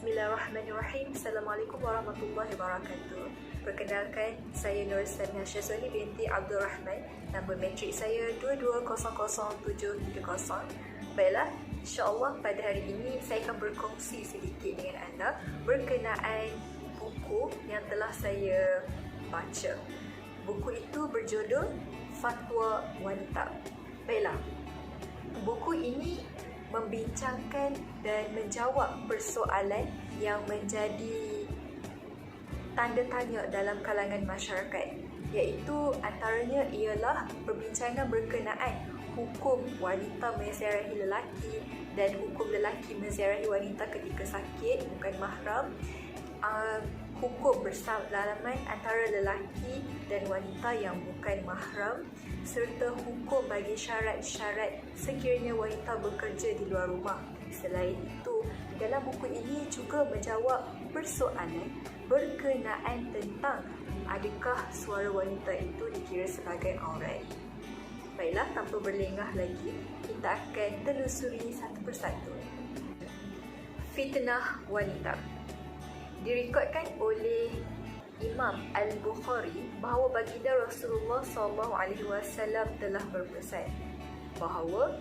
Bismillahirrahmanirrahim. Assalamualaikum warahmatullahi wabarakatuh. Perkenalkan, saya Nur Sania Syazwani binti Abdul Rahman. Nombor matrik saya 22000730. Baiklah, insyaAllah pada hari ini saya akan berkongsi sedikit dengan anda berkenaan buku yang telah saya baca. Buku itu berjudul Fatwa Wanita. Baiklah, buku ini membincangkan dan menjawab persoalan yang menjadi tanda tanya dalam kalangan masyarakat, iaitu antaranya ialah perbincangan berkenaan hukum wanita menziarahi lelaki dan hukum lelaki menziarahi wanita ketika sakit bukan mahram, hukum bersalaman antara lelaki dan wanita yang bukan mahram, serta hukum bagi syarat-syarat sekiranya wanita bekerja di luar rumah. Selain itu, dalam buku ini juga menjawab persoalan berkenaan tentang adakah suara wanita itu dikira sebagai aurat. Baiklah, tanpa berlengah lagi, kita akan telusuri satu persatu. Fitnah wanita. Direkodkan oleh Imam Al-Bukhari bahawa baginda Rasulullah SAW telah berpesan bahawa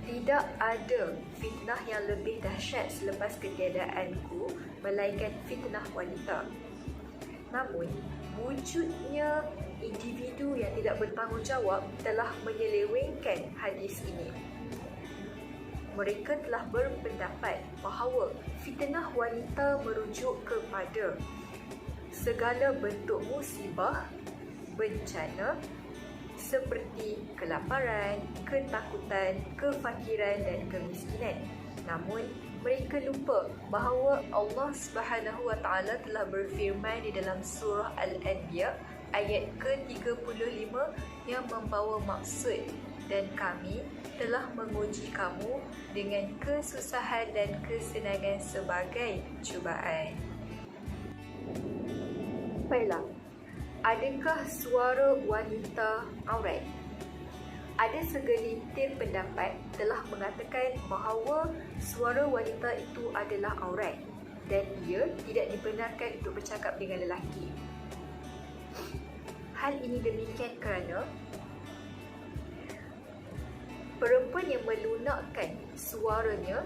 tidak ada fitnah yang lebih dahsyat selepas ketiadaanku melainkan fitnah wanita. Namun, wujudnya individu yang tidak bertanggungjawab telah menyelewengkan hadis ini. Mereka telah berpendapat bahawa fitnah wanita merujuk kepada segala bentuk musibah, bencana seperti kelaparan, ketakutan, kefakiran dan kemiskinan. Namun, mereka lupa bahawa Allah Subhanahu Wa Taala telah berfirman di dalam surah Al-Anbiya ayat ke-35 yang membawa maksud, dan kami telah menguji kamu dengan kesusahan dan kesenangan sebagai cubaan. Baiklah, adakah suara wanita aurat? Ada segelintir pendapat telah mengatakan bahawa suara wanita itu adalah aurat dan ia tidak dibenarkan untuk bercakap dengan lelaki. Hal ini demikian kerana perempuan yang melunakkan suaranya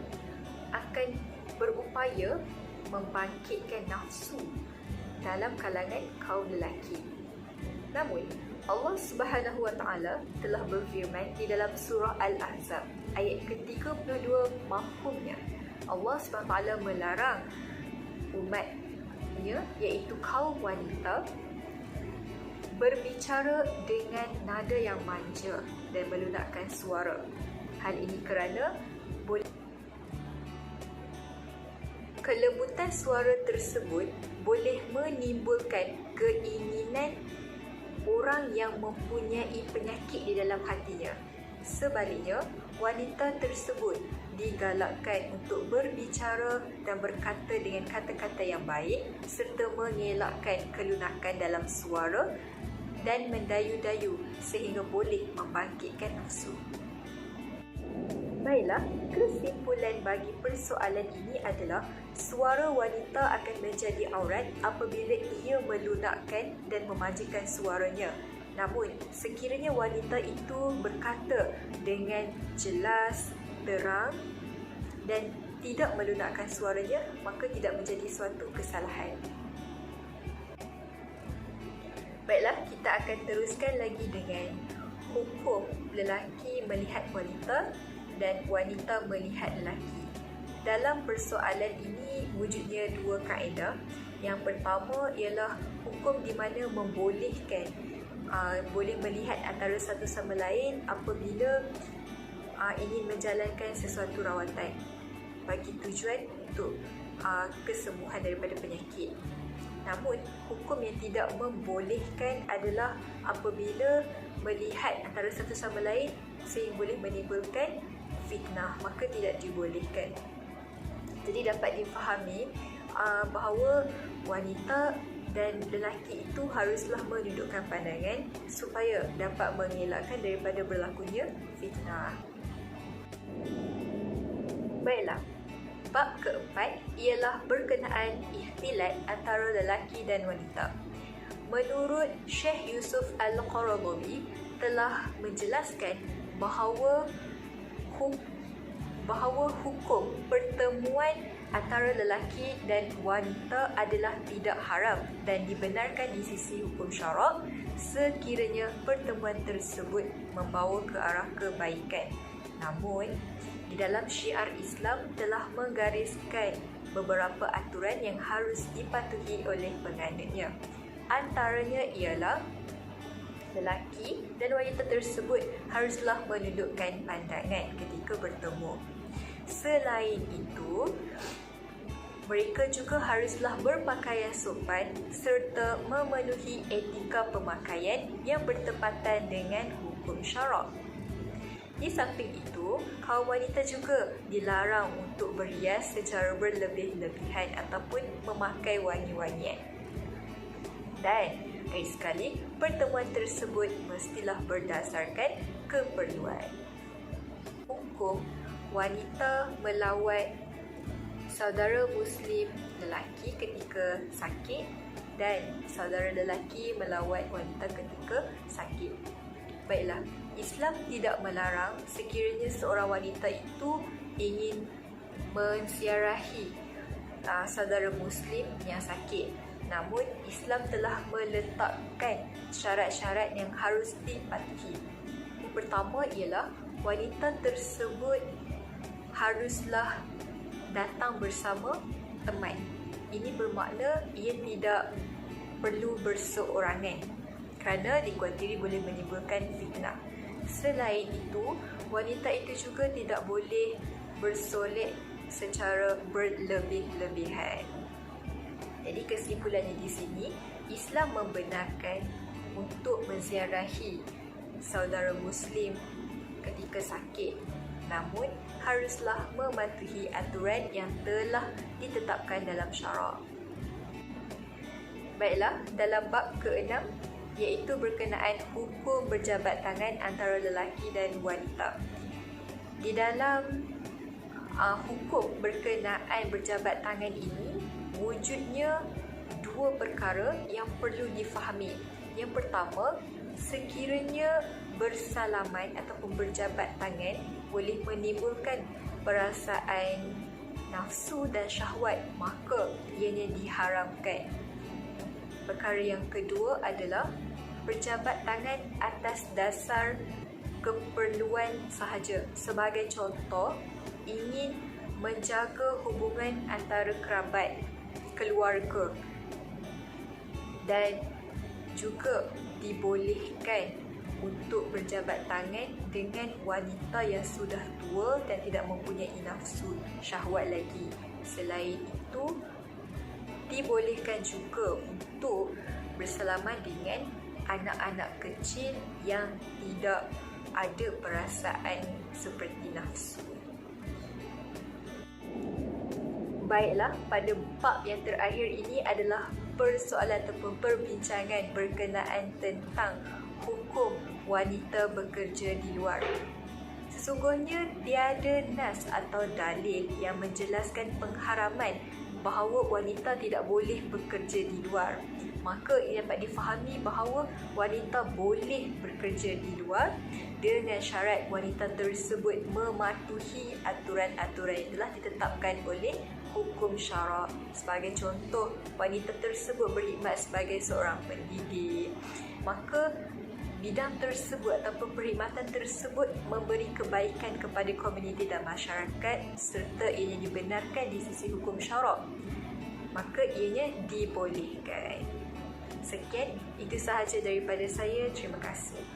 akan berupaya membangkitkan nafsu dalam kalangan kaum lelaki. Namun, Allah Subhanahu Wa Taala telah berfirman di dalam surah Al-Ahzab ayat ke-32 mafhumnya. Allah Subhanahu Wa Taala melarang umatnya, iaitu kaum wanita, berbicara dengan nada yang manja dan melunakkan suara. Hal ini kerana kelembutan suara tersebut boleh menimbulkan keinginan orang yang mempunyai penyakit di dalam hatinya. Sebaliknya, wanita tersebut digalakkan untuk berbicara dan berkata dengan kata-kata yang baik serta mengelakkan kelunakan dalam suara dan mendayu-dayu sehingga boleh membangkitkan nafsu. Baiklah, kesimpulan bagi persoalan ini adalah suara wanita akan menjadi aurat apabila ia melunakkan dan memanjakan suaranya. Namun, sekiranya wanita itu berkata dengan jelas, terang dan tidak melunakkan suaranya, maka tidak menjadi suatu kesalahan. Baiklah, kita akan teruskan lagi dengan hukum lelaki melihat wanita dan wanita melihat lelaki. Dalam persoalan ini wujudnya dua kaedah. Yang pertama ialah hukum di mana membolehkan boleh melihat antara satu sama lain apabila ingin menjalankan sesuatu rawatan bagi tujuan untuk kesembuhan daripada penyakit. Namun, hukum yang tidak membolehkan adalah apabila melihat antara satu sama lain sehingga boleh menimbulkan fitnah, maka tidak dibolehkan. Jadi dapat difahami bahawa wanita dan lelaki itu haruslah menundukkan pandangan supaya dapat mengelakkan daripada berlakunya fitnah. Baiklah, Bab keempat ialah berkenaan ikhtilat antara lelaki dan wanita. Menurut Syekh Yusuf Al-Qaradawi telah menjelaskan bahawa hukum pertemuan antara lelaki dan wanita adalah tidak haram dan dibenarkan di sisi hukum syarak sekiranya pertemuan tersebut membawa ke arah kebaikan. Namun, di dalam syiar Islam telah menggariskan beberapa aturan yang harus dipatuhi oleh penganutnya. Antaranya ialah lelaki dan wanita tersebut haruslah menundukkan pandangan ketika bertemu. Selain itu, mereka juga haruslah berpakaian sopan serta memenuhi etika pemakaian yang bertepatan dengan hukum syarak. Di samping itu, kaum wanita juga dilarang untuk berhias secara berlebih-lebihan ataupun memakai wangi-wangian. Dan lagi sekali, pertemuan tersebut mestilah berdasarkan keperluan. Hukum wanita melawat saudara Muslim lelaki ketika sakit dan saudara lelaki melawat wanita ketika sakit. Baiklah, Islam tidak melarang sekiranya seorang wanita itu ingin menziarahi saudara Muslim yang sakit. Namun, Islam telah meletakkan syarat-syarat yang harus dipatuhi. Yang pertama ialah wanita tersebut haruslah datang bersama teman. Ini bermakna ia tidak perlu berseorangan kerana dikuatiri boleh menimbulkan fitnah. Selain itu, wanita itu juga tidak boleh bersolek secara berlebih-lebihan. Jadi kesimpulannya di sini, Islam membenarkan untuk menziarahi saudara Muslim ketika sakit. Namun, haruslah mematuhi aturan yang telah ditetapkan dalam syarak. Baiklah, dalam bab ke-6 iaitu berkenaan hukum berjabat tangan antara lelaki dan wanita. Di dalam hukum berkenaan berjabat tangan ini, wujudnya dua perkara yang perlu difahami. Yang pertama, sekiranya bersalaman ataupun berjabat tangan boleh menimbulkan perasaan nafsu dan syahwat, maka ianya diharamkan. Perkara yang kedua adalah berjabat tangan atas dasar keperluan sahaja. Sebagai contoh, ingin menjaga hubungan antara kerabat, keluarga, dan juga dibolehkan untuk berjabat tangan dengan wanita yang sudah tua dan tidak mempunyai nafsu syahwat lagi. Selain itu, dibolehkan juga untuk bersalaman dengan anak-anak kecil yang tidak ada perasaan seperti nafsu. Baiklah, pada bab yang terakhir ini adalah persoalan ataupun perbincangan berkenaan tentang hukum wanita bekerja di luar. Sesungguhnya tiada nas atau dalil yang menjelaskan pengharaman bahawa wanita tidak boleh bekerja di luar. Maka ia dapat difahami bahawa wanita boleh bekerja di luar dengan syarat wanita tersebut mematuhi aturan-aturan yang telah ditetapkan oleh hukum syarak. Sebagai contoh, wanita tersebut berkhidmat sebagai seorang pendidik, maka bidang tersebut ataupun perkhidmatan tersebut memberi kebaikan kepada komuniti dan masyarakat serta ianya dibenarkan di sisi hukum syarak, maka ianya dibolehkan. Sekian, itu sahaja daripada saya. Terima kasih.